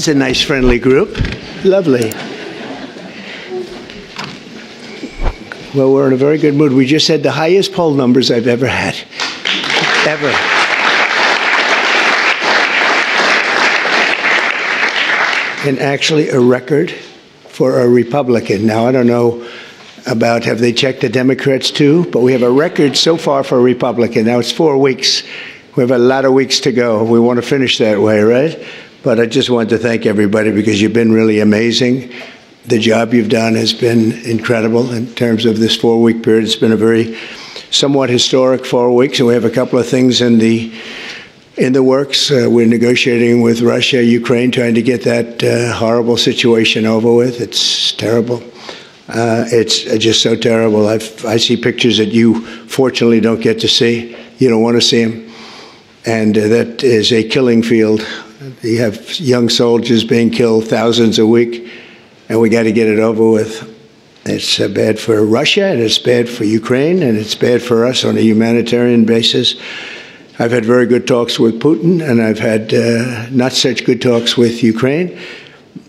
is a nice, friendly group. Lovely. Well, we're in a very good mood. We just had the highest poll numbers I've ever had. Ever. And actually a record for a Republican. Now, I don't know about have they checked the Democrats too, but we have a record so far for a Republican. Now it's 4 weeks. We have a lot of weeks to go. We want to finish that way, right? But I just want to thank everybody because you've been really amazing. The job you've done has been incredible in terms of this 4-week period. It's been a very somewhat historic 4 weeks, and we have a couple of things in the works. We're negotiating with Russia, Ukraine, trying to get that horrible situation over with. It's terrible. It's just so terrible. I see pictures that you fortunately don't get to see. You don't want to see them. And that is a killing field. You have young soldiers being killed, thousands a week, and we got to get it over with. It's bad for Russia, and it's bad for Ukraine, and it's bad for us on a humanitarian basis. I've had very good talks with Putin, and I've had not such good talks with Ukraine.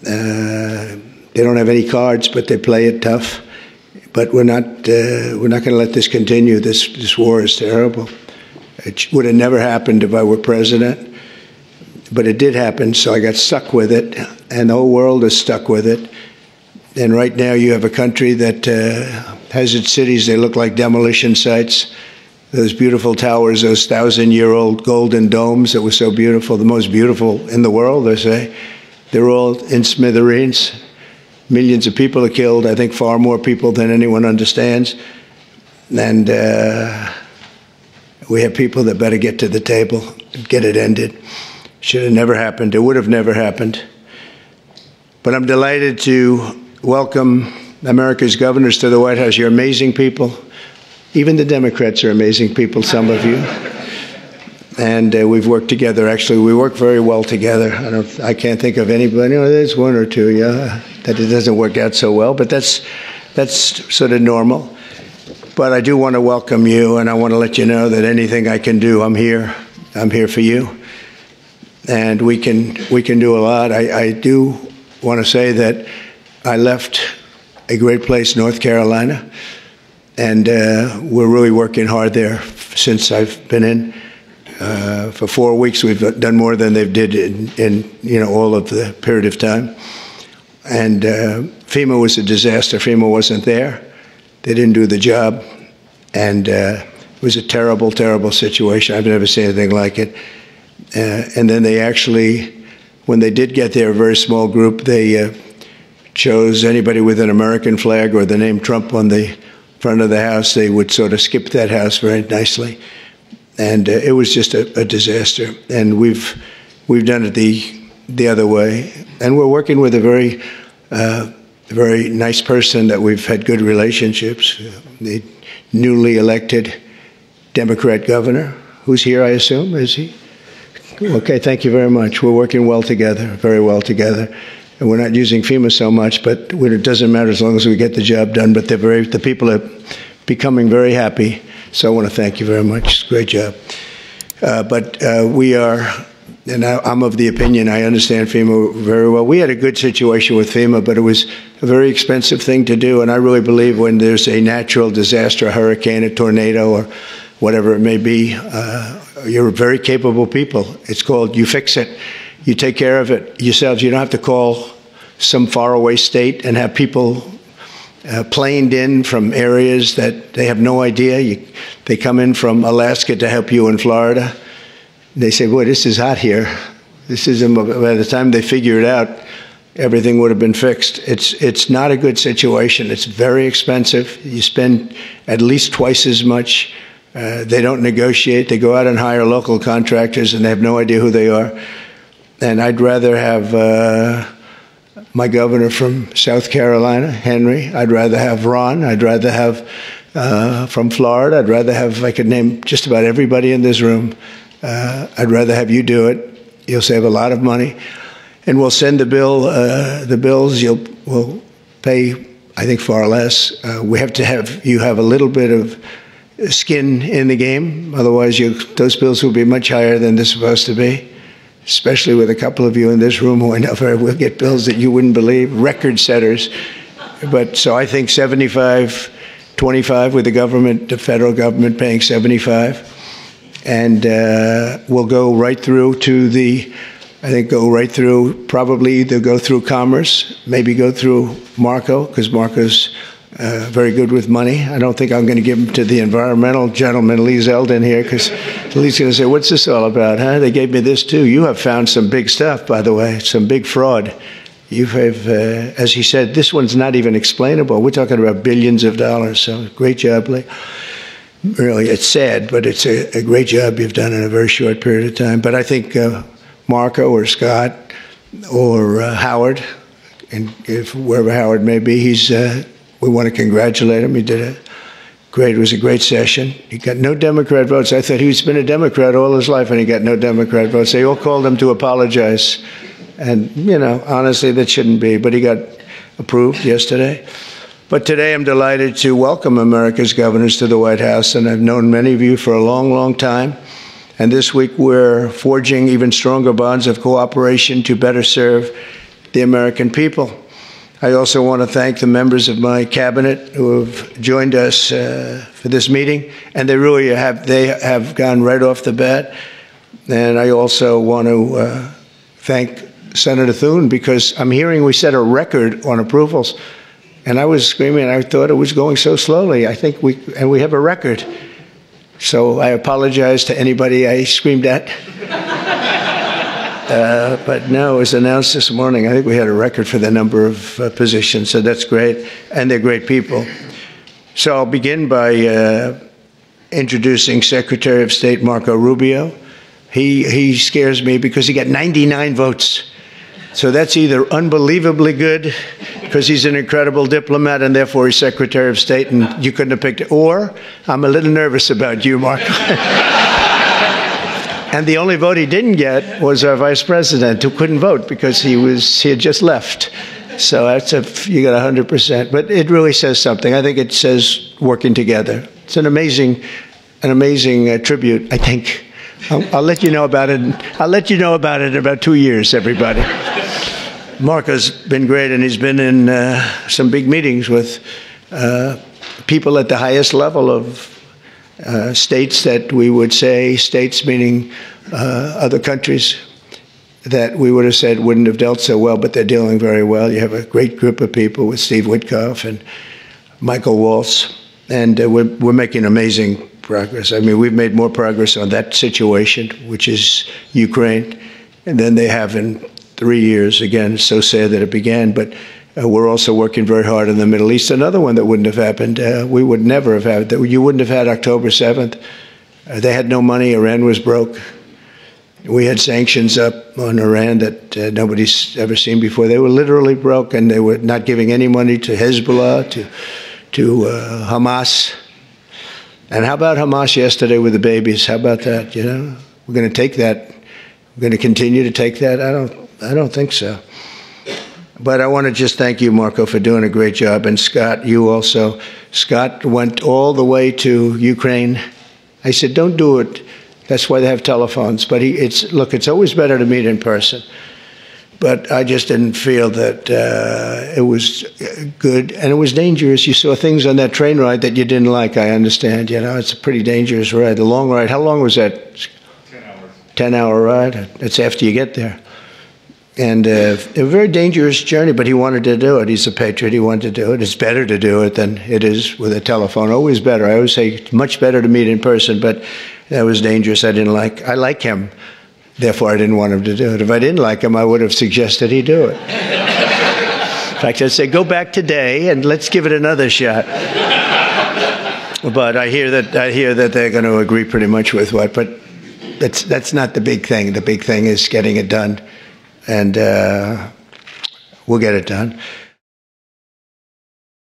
They don't have any cards, but they play it tough. But we're not going to let this continue. This war is terrible. It would have never happened if I were president, but it did happen, so I got stuck with it, and the whole world is stuck with it. And right now you have a country that has its cities, they look like demolition sites. Those beautiful towers, those 1,000-year-old golden domes that were so beautiful, the most beautiful in the world, they say, they're all in smithereens. Millions of people are killed, I think far more people than anyone understands. And we have people that better get to the table and get it ended. Should have never happened. It would have never happened. But I'm delighted to welcome America's governors to the White House. You're amazing people. Even the Democrats are amazing people, some of you. And we've worked together. Actually, we work very well together. I can't think of anybody. There's one or two, yeah, that it doesn't work out so well. But that's sort of normal. But I do want to welcome you, and I want to let you know that anything I can do, I'm here. I'm here for you. And we can do a lot. I do want to say that I left a great place, North Carolina, and we're really working hard there since I've been in. For 4 weeks, we've done more than they've did in all of the period of time. And FEMA was a disaster. FEMA wasn't there. They didn't do the job, and it was a terrible, terrible situation. I've never seen anything like it. And then they actually, when they did get there, a very small group, they chose anybody with an American flag or the name Trump on the front of the house. They would sort of skip that house very nicely. And it was just a disaster. And we've done it the other way. And we're working with a very nice person that we've had good relationships, the newly elected Democrat governor, who's here, I assume, is he? Okay, thank you very much. We're working well together, very well together. And we're not using FEMA so much, but it doesn't matter as long as we get the job done. But the people are becoming very happy. So I want to thank you very much. It's a great job. But we are, and I'm of the opinion, I understand FEMA very well. We had a good situation with FEMA, but it was a very expensive thing to do. And I really believe when there's a natural disaster, a hurricane, a tornado, or whatever it may be, you're very capable people. It's called you fix it. You take care of it yourselves. You don't have to call some faraway state and have people planed in from areas that they have no idea. They come in from Alaska to help you in Florida. They say, boy, this is hot here. This isn't, by the time they figure it out, everything would have been fixed. It's not a good situation. It's very expensive. You spend at least twice as much. They don't negotiate. They go out and hire local contractors, and they have no idea who they are. And I'd rather have my governor from South Carolina, Henry. I'd rather have Ron. I'd rather have from Florida. I'd rather have, I could name just about everybody in this room. I'd rather have you do it. You'll save a lot of money. And we'll send the bills. We'll pay, I think, far less. We have to have you have a little bit of skin in the game. Otherwise, those bills will be much higher than they're supposed to be. especially with a couple of you in this room who I know will get bills that you wouldn't believe, record setters. But so I think 75-25 with the government, the federal government paying 75. And we'll go right through to probably either go through Commerce, maybe go through Marco, because Marco's very good with money. I don't think I'm going to give him to the environmental gentleman, Lee Zeldin here, because Lee's going to say, what's this all about, huh? They gave me this too. You have found some big stuff, by the way, some big fraud. You have, as he said, this one's not even explainable. We're talking about billions of dollars, so great job, Lee. Really, it's sad, but it's a great job you've done in a very short period of time. But I think Marco or Scott or Howard, and if wherever Howard may be, we want to congratulate him. He did it was a great session. He got no Democrat votes. I thought he's been a Democrat all his life, and he got no Democrat votes. They all called him to apologize. And, you know, honestly, that shouldn't be. But he got approved yesterday. But today I'm delighted to welcome America's governors to the White House, and I've known many of you for a long, long time. And this week we're forging even stronger bonds of cooperation to better serve the American people. I also want to thank the members of my cabinet who have joined us for this meeting, and they really have gone right off the bat. And I also want to thank Senator Thune, because I'm hearing we set a record on approvals. And I was screaming, I thought it was going so slowly. I think we have a record. So I apologize to anybody I screamed at. But no, it was announced this morning. I think we had a record for the number of positions, so that's great. And they're great people. So I'll begin by introducing Secretary of State Marco Rubio. He scares me because he got 99 votes. So that's either unbelievably good, because he's an incredible diplomat and therefore he's Secretary of State and you couldn't have picked it, or I'm a little nervous about you, Marco. And the only vote he didn't get was our Vice President, who couldn't vote because he had just left. So you got 100%. But it really says something. I think it says working together. It's an amazing tribute, I think. I'll let you know about it. I'll let you know about it in about 2 years, everybody. Marco's been great, and he's been in some big meetings with people at the highest level of states that we would say, states meaning other countries that we would have said wouldn't have dealt so well, but they're dealing very well. You have a great group of people with Steve Witkoff and Michael Waltz, and we're making amazing progress. I mean, we've made more progress on that situation, which is Ukraine, than they have in 3 years. Again, it's so sad that it began, but we're also working very hard in the Middle East. Another one that wouldn't have happened, we would never have had, that you wouldn't have had October 7th. They had no money. Iran was broke. We had sanctions up on Iran that nobody's ever seen before. They were literally broke, and they were not giving any money to Hezbollah, to Hamas. And how about Hamas yesterday with the babies? How about that? You know, we're going to take that. We're going to continue to take that. I don't think so. But I want to just thank you, Marco, for doing a great job. And Scott, you also. Scott went all the way to Ukraine. I said, don't do it. That's why they have telephones. But look, it's always better to meet in person. But I just didn't feel that it was good. And it was dangerous. You saw things on that train ride that you didn't like, I understand. You know, it's a pretty dangerous ride. The long ride, how long was that? 10 hours. 10-hour ride. That's after you get there. And a very dangerous journey, but he wanted to do it. He's a patriot. He wanted to do it. It's better to do it than it is with a telephone. Always better. I always say it's much better to meet in person, but that was dangerous. I like him. Therefore, I didn't want him to do it. If I didn't like him, I would have suggested he do it. In fact, I'd say, go back today and let's give it another shot. But I hear that they're going to agree pretty much with what. But that's not the big thing. The big thing is getting it done. And we'll get it done.